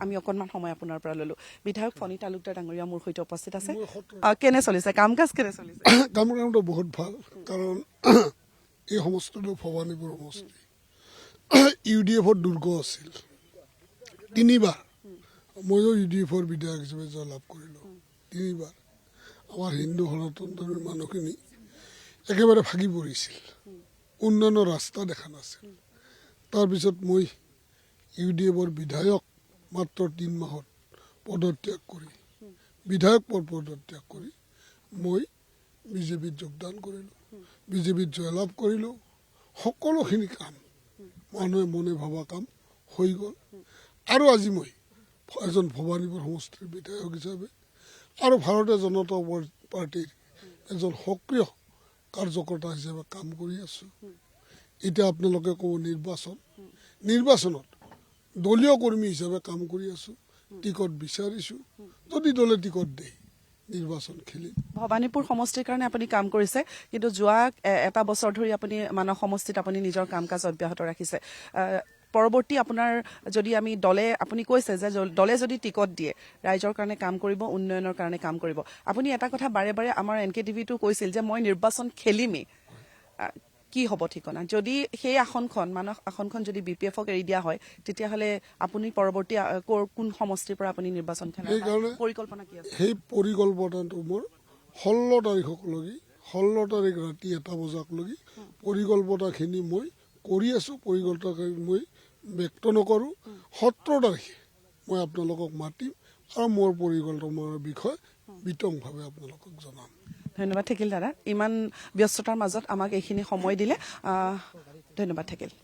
আমি অকণমান সময় আপোনাৰ পৰা ল'লোঁ বিধায়ক ফণী তালুকদাৰ ডাঙৰীয়া মোৰ সৈতে উপস্থিত আছে কেনে চলিছে কাম কাজ কেনে চলিছে কামটো বহুত ভাল কাৰণ এই সমষ্টিটো ভৱানীপুৰ সমষ্টি UDFৰ দুৰ্গ আছিল 3বাৰ ময়ো UDFৰ বিধায়ক হিচাপে জয়লাভ কৰিলোঁ 3বাৰ আমাৰ হিন্দু সনাতন মানুহখিনি একেবাৰে ভাগি পৰিছিল উন্নয়নৰ ৰাস্তা দেখা নাছিল তাৰপিছত মই UDFৰ বিধায়ক মাত্ৰ 3 মাহত পদত্যাগ কৰি বিধায়ক পদত্যাগ কৰি মই বিজেপিত যোগদান কৰিলোঁ বিজেপিত জয়লাভ কৰিলোঁ সকলোখিনি কাম মানুহে মনে ভবা কাম হৈ গ'ল আৰু আজি মই এজন ভৱানীপুৰ সমষ্টিৰ বিধায়ক হিচাপে আৰু ভাৰতীয় জনতা পাৰ্টিৰ এজন সক্ৰিয় কাৰ্যকৰ্তা হিচাপে কাম কৰি আছোঁ এতিয়া আপোনালোকে ক'ব নিৰ্বাচনত দলীয় কৰ্মী হিচাপে কাম কৰি আছোঁ টিকট বিচাৰিছোঁ যদি দলে টিকট দিয়ে নিৰ্বাচন খেলিম ভৱানীপুৰ সমষ্টিৰ কাৰণে আপুনি কাম কৰিছে কিন্তু যোৱা এটা বছৰ ধৰি আপুনি মানস সমষ্টিত আপুনি নিজৰ কাম কাজ অব্যাহত ৰাখিছে পৰৱৰ্তী আপোনাৰ যদি আমি দলে আপুনি কৈছে যে দলে যদি টিকট দিয়ে ৰাইজৰ কাৰণে কাম কৰিব উন্নয়নৰ কাৰণে কাম কৰিব আপুনি এটা কথা বাৰে বাৰে আমাৰ NKTVটো কৈছিল যে মই নিৰ্বাচন খেলিমেই কি হ'ব ঠিকনা যদি সেই আসনখন মানস আসনখন যদি BPFক এৰি দিয়া হয় তেতিয়াহ'লে আপুনি পৰৱৰ্তী কোন সমষ্টিৰ পৰা আপুনি নিৰ্বাচন খেলাৰ পৰিকল্পনা কি আছে সেই পৰিকল্পনাটো মোৰ 16 তাৰিখলৈকে 16 তাৰিখ ৰাতি 1 বজালৈকে পৰিকল্পনাখিনি মই কৰি আছোঁ পৰিকল্পনাখিনি মই ব্যক্ত নকৰোঁ 17 তাৰিখে মই আপোনালোকক মাতিম আৰু মোৰ পৰিকল্পনাৰ বিষয়ে বিতংভাৱে আপোনালোকক জনাম ধন্যবাদ থাকিল দাদা ইমান ব্যস্ততাৰ মাজত আমাক এইখিনি সময় দিলে ধন্যবাদ থাকিল